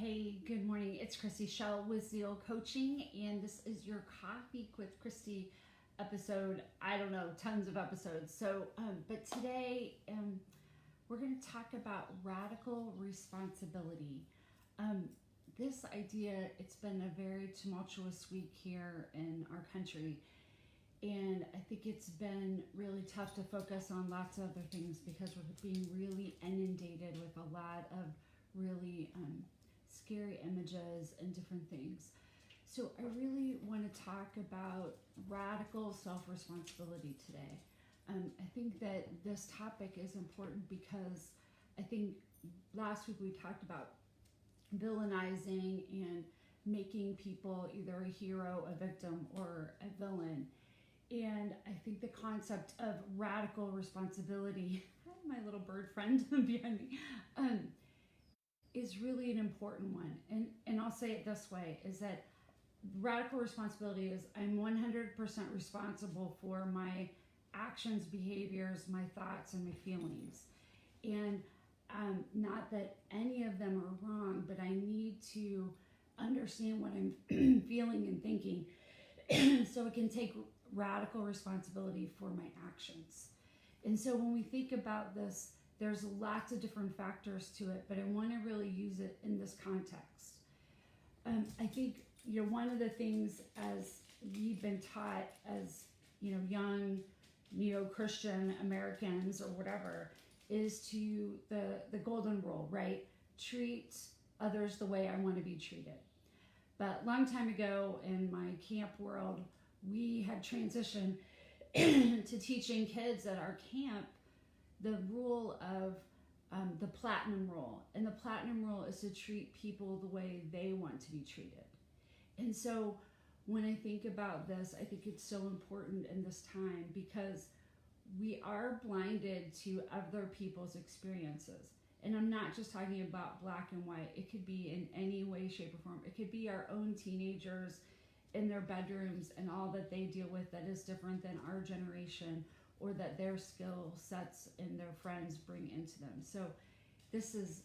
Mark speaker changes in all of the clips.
Speaker 1: Hey, good morning. It's Christy Shell with Zeal Coaching, and this is your Coffee with Christy episode. I don't know, tons of episodes. But today we're going to talk about radical responsibility. This idea, it's been a very tumultuous week here in our country, and I think it's been really tough to focus on lots of other things because we're being really inundated with a lot of really scary images and different things. So I really want to talk about radical self-responsibility today. I think that this topic is important because I think last week we talked about villainizing and making people either a hero, a victim, or a villain. And I think the concept of radical responsibility, my little bird friend behind me, is really an important one. And I'll say it this way, is that radical responsibility is I'm 100% responsible for my actions, behaviors, my thoughts, and my feelings. And not that any of them are wrong, but I need to understand what I'm feeling and thinking so I can take radical responsibility for my actions. And so when we think about this, there's lots of different factors to it, but I want to really use it in this context. I think, one of the things as we've been taught as, young neo-Christian Americans or whatever, is to the golden rule, right? Treat others the way I want to be treated. But a long time ago in my camp world, we had transitioned to teaching kids at our camp the rule of the platinum rule. And the platinum rule is to treat people the way they want to be treated. And so when I think about this, I think it's so important in this time because we are blinded to other people's experiences. And I'm not just talking about black and white. It could be in any way, shape, or form. It could be our own teenagers in their bedrooms and all that they deal with that is different than our generation, or that their skill sets and their friends bring into them. So this is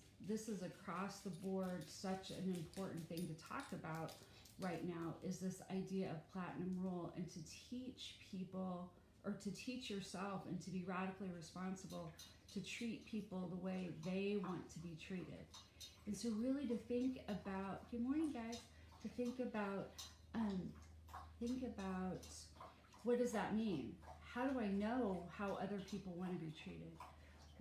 Speaker 1: across the board such an important thing to talk about right now, is this idea of platinum rule, and to teach people, or to teach yourself, and to be radically responsible to treat people the way they want to be treated. And so really to think about, good morning guys, to think about what does that mean? How do I know how other people want to be treated?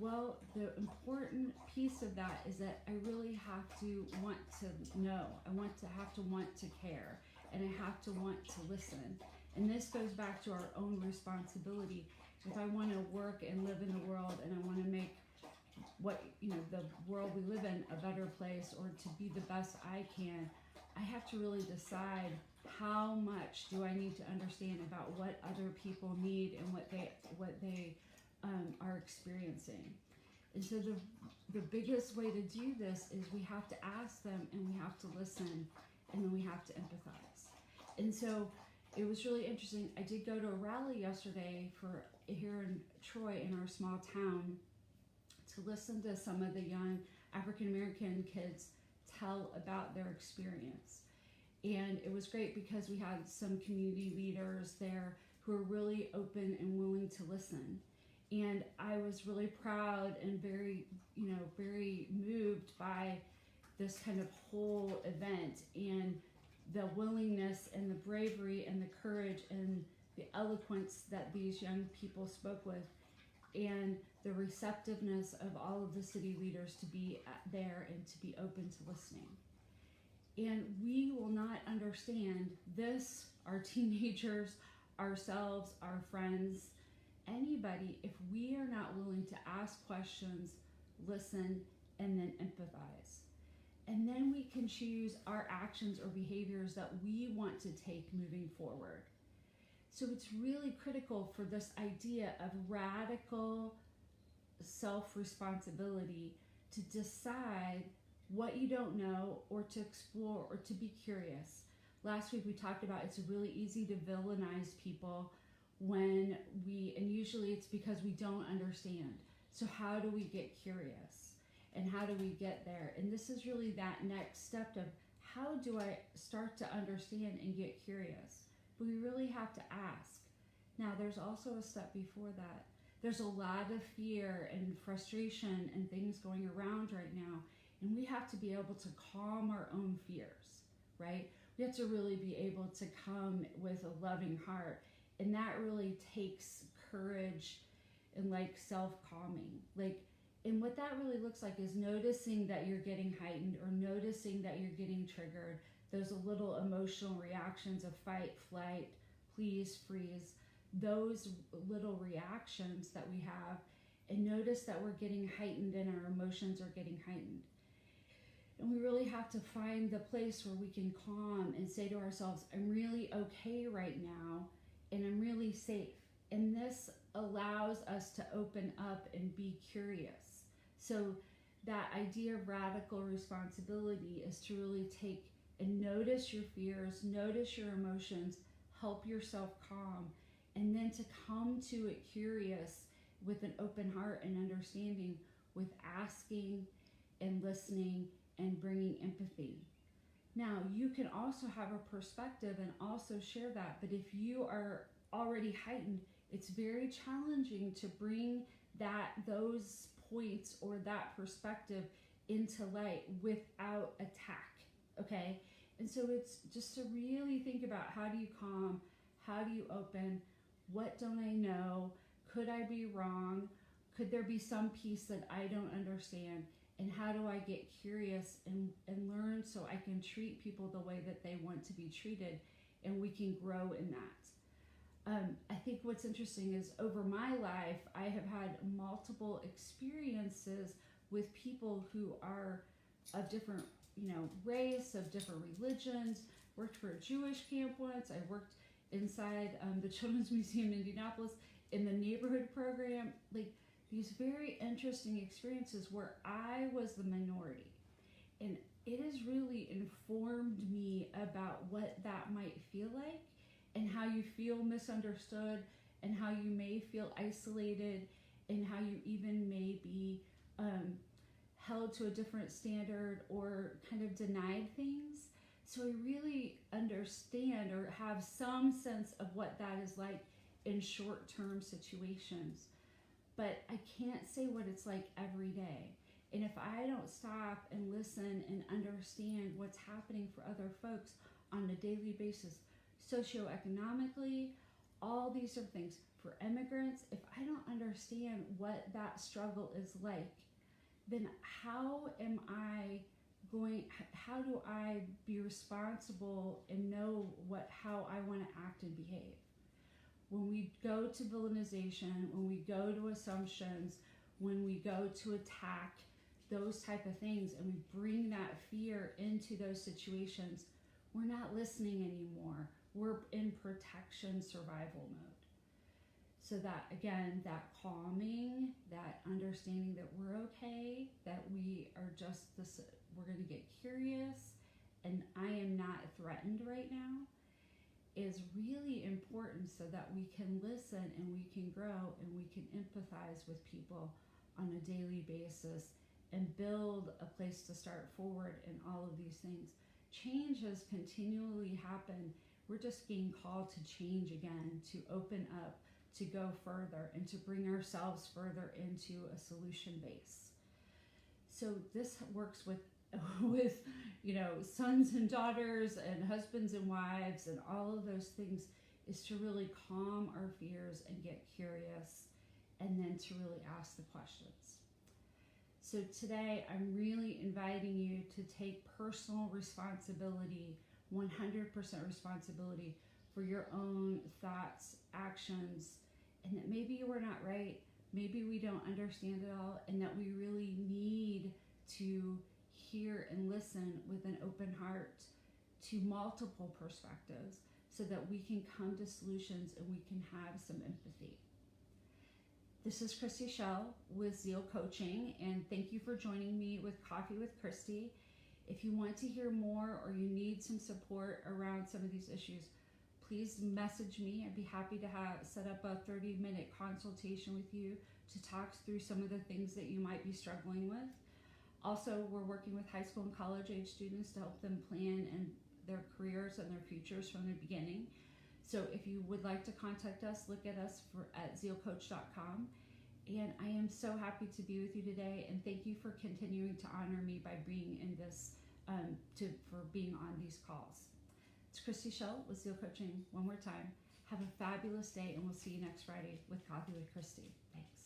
Speaker 1: Well, the important piece of that is that I really have to want to know. I have to want to care, and I have to want to listen. And this goes back to our own responsibility. If I want to work and live in the world, and I want to make the world we live in a better place, or to be the best I can, I have to really decide how much do I need to understand about what other people need and what they are experiencing. And so the biggest way to do this is we have to ask them, and we have to listen, and then we have to empathize. And so it was really interesting. I did go to a rally yesterday here in Troy, in our small town, to listen to some of the young African American kids tell about their experience. And it was great because we had some community leaders there who were really open and willing to listen. And I was really proud and very moved by this kind of whole event, and the willingness and the bravery and the courage and the eloquence that these young people spoke with, and the receptiveness of all of the city leaders to be there and to be open to listening. And we will not understand this, our teenagers, ourselves, our friends, anybody, if we are not willing to ask questions, listen, and then empathize. And then we can choose our actions or behaviors that we want to take moving forward. So it's really critical for this idea of radical self-responsibility to decide what you don't know, or to explore, or to be curious. Last week we talked about it's really easy to villainize people and usually it's because we don't understand. So how do we get curious? and how do we get there? And this is really that next step of how do I start to understand and get curious? But we really have to ask. Now, there's also a step before that. There's a lot of fear and frustration and things going around right now, and we have to be able to calm our own fears, right? We have to really be able to come with a loving heart, and that really takes courage and like self-calming. And what that really looks like is noticing that you're getting heightened or noticing that you're getting triggered. Those little emotional reactions of fight, flight, please, freeze, those little reactions that we have, and notice that we're getting heightened and our emotions are getting heightened. And we really have to find the place where we can calm and say to ourselves, I'm really okay right now and I'm really safe. And this allows us to open up and be curious. So that idea of radical responsibility is to really take and notice your fears, notice your emotions, help yourself calm, and then to come to it curious with an open heart and understanding, with asking and listening and bringing empathy. Now, you can also have a perspective and also share that, but if you are already heightened, it's very challenging to bring those points or that perspective into light without attack, okay? And so it's just to really think about, how do you calm? How do you open? What don't I know? Could I be wrong? Could there be some piece that I don't understand? And how do I get curious and learn so I can treat people the way that they want to be treated, and we can grow in that. I think what's interesting is over my life, I have had multiple experiences with people who are of different, race, of different religions. Worked for a Jewish camp once. I worked inside the Children's Museum in Indianapolis in the neighborhood program. These very interesting experiences where I was the minority. And it has really informed me about what that might feel like, and how you feel misunderstood, and how you may feel isolated, and how you even may be held to a different standard or kind of denied things. So I really understand or have some sense of what that is like in short-term situations. But I can't say what it's like every day. And if I don't stop and listen and understand what's happening for other folks on a daily basis, socioeconomically, all these are things. For immigrants, if I don't understand what that struggle is like, then how do I be responsible and know how I want to act and behave? When we go to villainization, when we go to assumptions, when we go to attack, those type of things, and we bring that fear into those situations, we're not listening anymore. We're in protection survival mode. So that, again, that calming, that understanding that we're okay, that we are just this, we're going to get curious, and I am not threatened right now, is really important so that we can listen and we can grow and we can empathize with people on a daily basis and build a place to start forward in all of these things. Change has continually happened. We're just being called to change again, to open up, to go further, and to bring ourselves further into a solution base. So this works with sons and daughters and husbands and wives and all of those things, is to really calm our fears and get curious, and then to really ask the questions. So today I'm really inviting you to take personal responsibility, 100% responsibility for your own thoughts, actions, and that maybe we're not right, maybe we don't understand it all, and that we really need to hear and listen with an open heart to multiple perspectives so that we can come to solutions and we can have some empathy. This is Christy Shell with Zeal Coaching, and thank you for joining me with Coffee with Christy. If you want to hear more or you need some support around some of these issues, please message me. I'd be happy to set up a 30-minute consultation with you to talk through some of the things that you might be struggling with. Also, we're working with high school and college age students to help them plan and their careers and their futures from the beginning. So if you would like to contact us, look at us at zealcoach.com. And I am so happy to be with you today, and thank you for continuing to honor me by being in this, for being on these calls. It's Christy Shell with Zeal Coaching one more time. Have a fabulous day, and we'll see you next Friday with Coffee with Christy. Thanks.